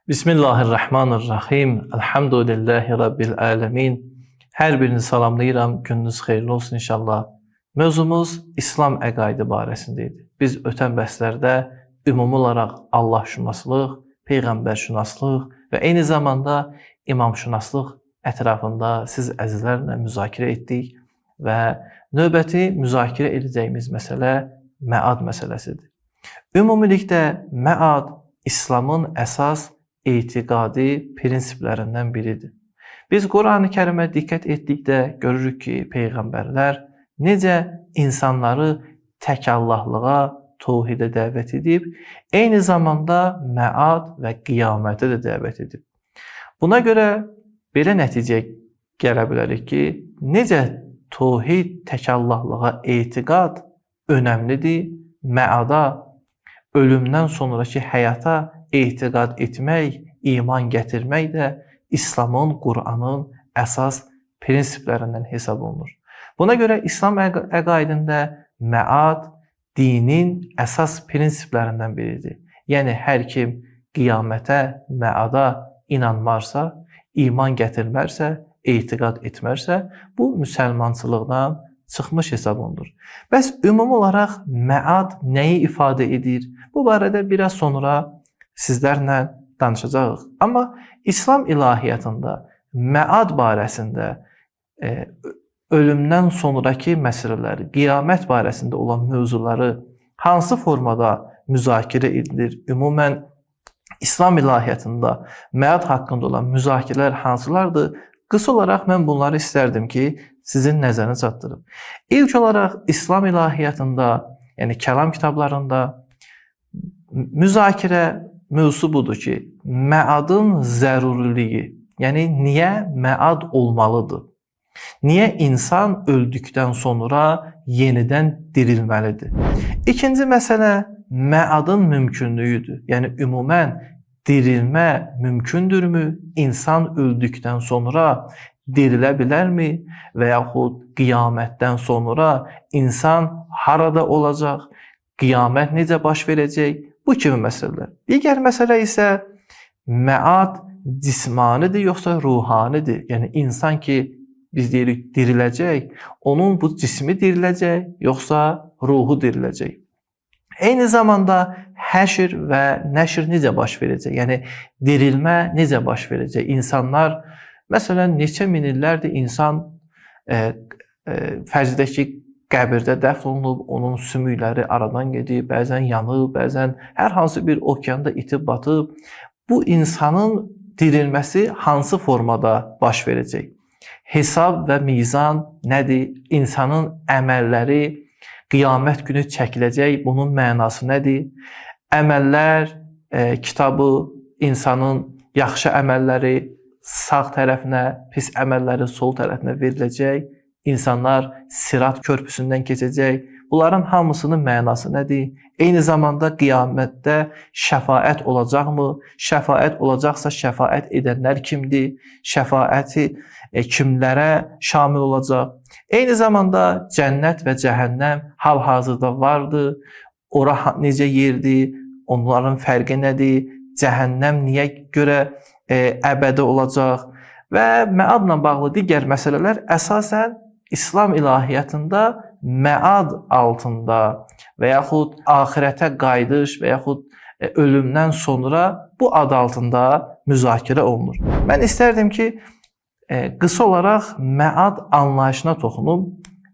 Bismillahirrahmanirrahim. Elhamdülillahi Rabbil alemin. Hər birini salamlayıram. Gününüz xeyirli olsun inşallah. Mövzumuz İslam əqaidi barəsində idi. Biz ötən bəslərdə ümumi olaraq Allahşünaslıq, Peyğəmbərşünaslıq və eyni zamanda İmamşünaslıq ətrafında siz əzizlərlə müzakirə etdik və növbəti müzakirə edəcəyimiz məsələ məad məsələsidir. Ümumilikdə məad İslamın əsas etiqadi prinsiplərindən biridir. Biz Quran-ı Kərimə diqqət etdikdə görürük ki, Peyğəmbərlər necə insanları tək Allahlığa, təvhidə dəvət edib, eyni zamanda məad və qiyamətə də dəvət edib. Buna görə belə nəticəyə gələ bilərik ki, necə təvhid, tək Allahlığa etiqad önəmlidir, məada, ölümdən sonraki həyata etiqad etmək, iman gətirmək də İslamın, Quranın əsas prinsiplərindən hesab olunur. Buna görə İslam əqaidində məad dinin əsas prinsiplərindən biridir. Yəni, hər kim qiyamətə, məada inanmarsa, iman gətirmərsə, etiqad etmərsə, bu müsəlmançılıqdan çıxmış hesab olunur. Bəs ümumi olaraq məad nəyi ifadə edir? Bu barədə biraz sonra sizlərlə danışacağıq. Amma İslam ilahiyyatında məad barəsində ölümdən sonraki məsələləri, qiyamət barəsində olan mövzuları hansı formada müzakirə edilir? Ümumən İslam ilahiyyatında məad haqqında olan müzakirələr hansılardır? Qısa olaraq mən bunları istərdim ki, sizin nəzərinə çatdırım. İlk olaraq İslam ilahiyyatında, yəni kəlam kitablarında müzakirə mövzusu budur ki, məadın zəruriliyi, yəni niyə məad olmalıdır? Niyə insan öldükdən sonra yenidən dirilməlidir? İkinci məsələ məadın mümkünlüyüdür. Yəni ümumən dirilmə mümkündürmü? İnsan öldükdən sonra dirilə bilərmi? Və yaxud qiyamətdən sonra insan harada olacaq? Qiyamət necə baş verəcək? Bu kimi məsələlər. Digər məsələ isə məad cismanidir yoxsa ruhanidir? Yəni insan ki, biz deyirik diriləcək, onun bu cismi diriləcək yoxsa ruhu diriləcək? Eyni zamanda həşr və nəşr necə baş verəcək? Yəni dirilmə necə baş verəcək? İnsanlar, məsələn, neçə min illərdir insan fərz edək ki, qəbirdə dəfn olunub, onun sümükləri aradan gedib, bəzən yanıb, bəzən hər hansı bir okeanda itib batıb. Bu insanın dirilməsi hansı formada baş verəcək? Hesab və mizan nədir? İnsanın əməlləri qiyamət günü çəkiləcək, bunun mənası nədir? Əməllər kitabı insanın yaxşı əməlləri sağ tərəfinə, pis əməlləri sol tərəfinə veriləcək. İnsanlar sirat körpüsündən keçəcək. Bunların hamısının mənası nədir? Eyni zamanda qiyamətdə şəfaət olacaqmı? Şəfaət olacaqsa şəfaət edənlər kimdir? Şəfaəti kimlərə şamil olacaq? Eyni zamanda cənnət və cəhənnəm hal-hazırda vardır. Ora necə yerdir? Onların fərqi nədir? Cəhənnəm niyə görə əbədi olacaq? Və məadla bağlı digər məsələlər əsasən İslam ilahiyyatında məad altında və yaxud axirətə qayıdış və yaxud ölümdən sonra bu ad altında müzakirə olunur. Mən istərdim ki, qısa olaraq məad anlayışına toxunum.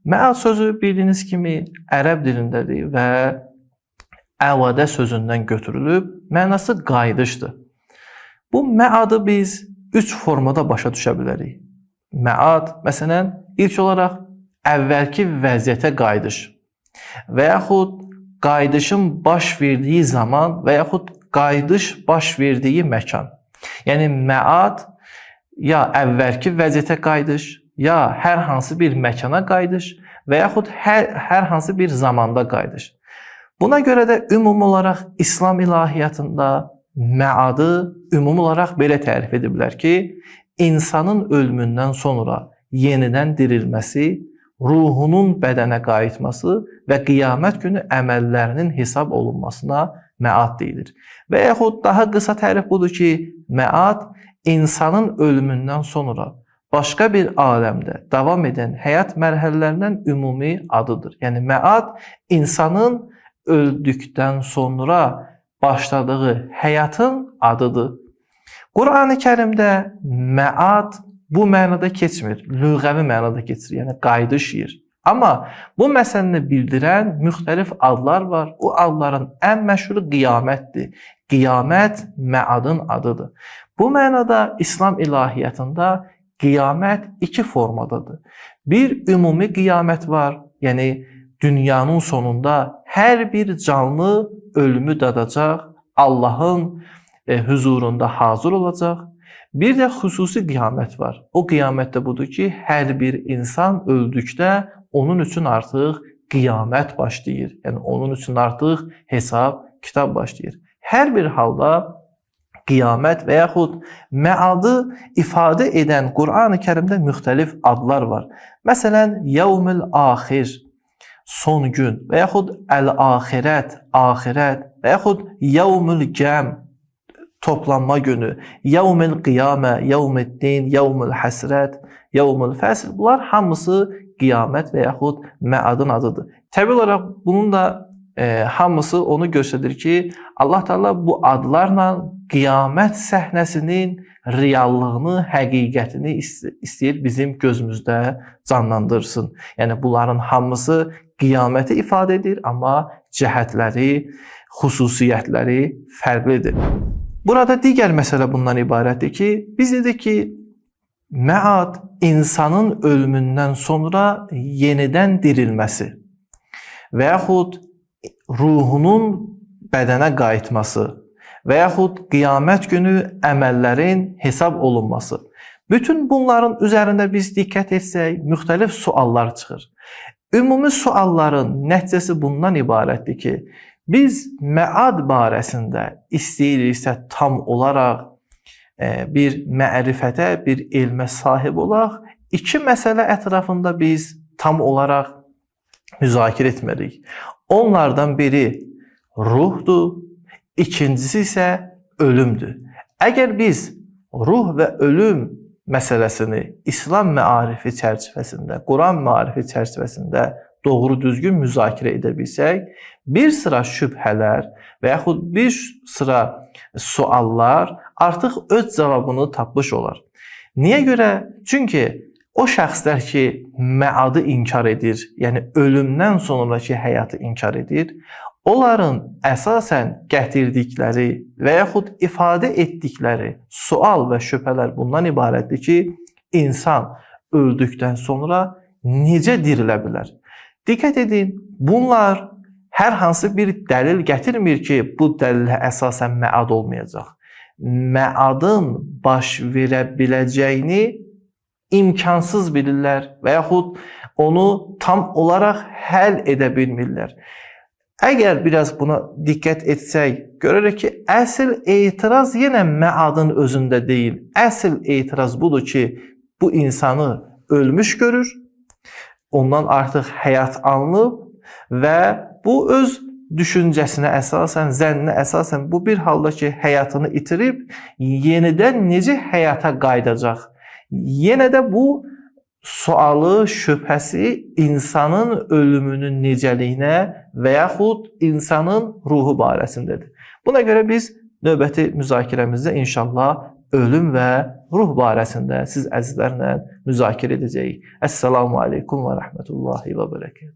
Məad sözü bildiyiniz kimi ərəb dilindədir və əvadə sözündən götürülüb, mənası qayıdışdır. Bu məadı biz 3 formada başa düşə bilərik. Məad, məsələn, ilk olaraq əvvəlki vəziyyətə qayıdış və yaxud qayıdışın baş verdiyi zaman və yaxud qayıdış baş verdiyi məkan. Yəni, məad ya əvvəlki vəziyyətə qayıdış, ya hər hansı bir məkana qayıdış və yaxud hər hansı bir zamanda qayıdış. Buna görə də ümumi olaraq İslam ilahiyyatında məadı ümumi olaraq belə tərif ediblər ki, insanın ölümündən sonra yenidən dirilməsi, ruhunun bədənə qayıtması və qiyamət günü əməllərinin hesab olunmasına məad deyilir. Və yaxud daha qısa tərif budur ki, məad insanın ölümündən sonra başqa bir aləmdə davam edən həyat mərhələlərindən ümumi adıdır. Yəni məad insanın öldükdən sonra başladığı həyatın adıdır. Qur'an-ı Kərimdə məad bu mənada keçmir, lüğəvi mənada keçir, yəni qayıdış yer. Amma bu məsələni bildirən müxtəlif adlar var. O adların ən məşhuru qiyamətdir. Qiyamət məadın adıdır. Bu mənada İslam ilahiyyatında qiyamət iki formadadır. Bir ümumi qiyamət var, yəni dünyanın sonunda hər bir canlı ölümü dadacaq, Allahın huzurunda hazır olacaq. Bir də xüsusi qiyamət var. O qiyamət də budur ki, hər bir insan öldükdə onun üçün artıq qiyamət başlayır. Yəni onun üçün artıq hesab, kitab başlayır. Hər bir halda qiyamət və yaxud məadı ifadə edən Qur'an-ı Kərimdə müxtəlif adlar var. Məsələn, yevmül axir, son gün və yaxud əl-axirət, axirət və yaxud yevmül cəm, toplanma günü, yevmül qiyamə, yevmüddin, yevmül həsrət, yevmül fəsl. Bunlar hamısı qiyamət və yaxud məadın adıdır. Təbii olaraq bunun da hamısı onu göstərir ki, Allah Teala bu adlarla qiyamət səhnəsinin reallığını, həqiqətini istəyir bizim gözümüzdə canlandırsın. Yəni bunların hamısı qiyaməti ifadə edir, amma cəhətləri, xüsusiyyətləri fərqlidir. Burada digər məsələ bundan ibarətdir ki, biz dedik ki, məad insanın ölümündən sonra yenidən dirilməsi və yaxud ruhunun bədənə qayıtması və yaxud qiyamət günü əməllərin hesab olunması. Bütün bunların üzərində biz diqqət etsək, müxtəlif suallar çıxır. Ümumi sualların nəticəsi bundan ibarətdir ki, biz məad barəsində istəyiriksə tam olaraq bir mərifətə, bir elmə sahib olaq, iki məsələ ətrafında biz tam olaraq müzakirə etməliyik. Onlardan biri ruhdur, ikincisi isə ölümdür. Əgər biz ruh və ölüm məsələsini İslam məarifi çərçivəsində, Quran məarifi çərçivəsində doğru düzgün müzakirə edə bilsək, bir sıra şübhələr və yaxud bir sıra suallar artıq öz cavabını tapmış olar. Niyə görə? Çünki o şəxslər ki, məadı inkar edir, yəni ölümdən sonraki həyatı inkar edir, onların əsasən gətirdikləri və yaxud ifadə etdikləri sual və şübhələr bundan ibarətdir ki, insan öldükdən sonra necə dirilə bilər? Diqqət edin, bunlar hər hansı bir dəlil gətirmir ki, bu dəlilə əsasən məad olmayacaq. Məadın baş verə biləcəyini imkansız bilirlər və yaxud onu tam olaraq həll edə bilmirlər. Əgər biraz buna diqqət etsək, görürük ki, əsl etiraz yenə məadın özündə deyil. Əsl etiraz budur ki, bu insanı ölmüş görür, ondan artıq həyat alınıb və bu öz düşüncəsinə əsasən, zənninə əsasən bu bir halda ki, həyatını itirib, yenidən necə həyata qayıdacaq? Yenə də bu sualı, şübhəsi insanın ölümünün necəliyinə və yaxud insanın ruhu barəsindədir. Buna görə biz növbəti müzakirəmizdə inşallah ölüm və ruh barəsində siz əzizlərlə müzakirə edəcəyik. Əssalamu aleykum və rəhmətullahi və bərəkət.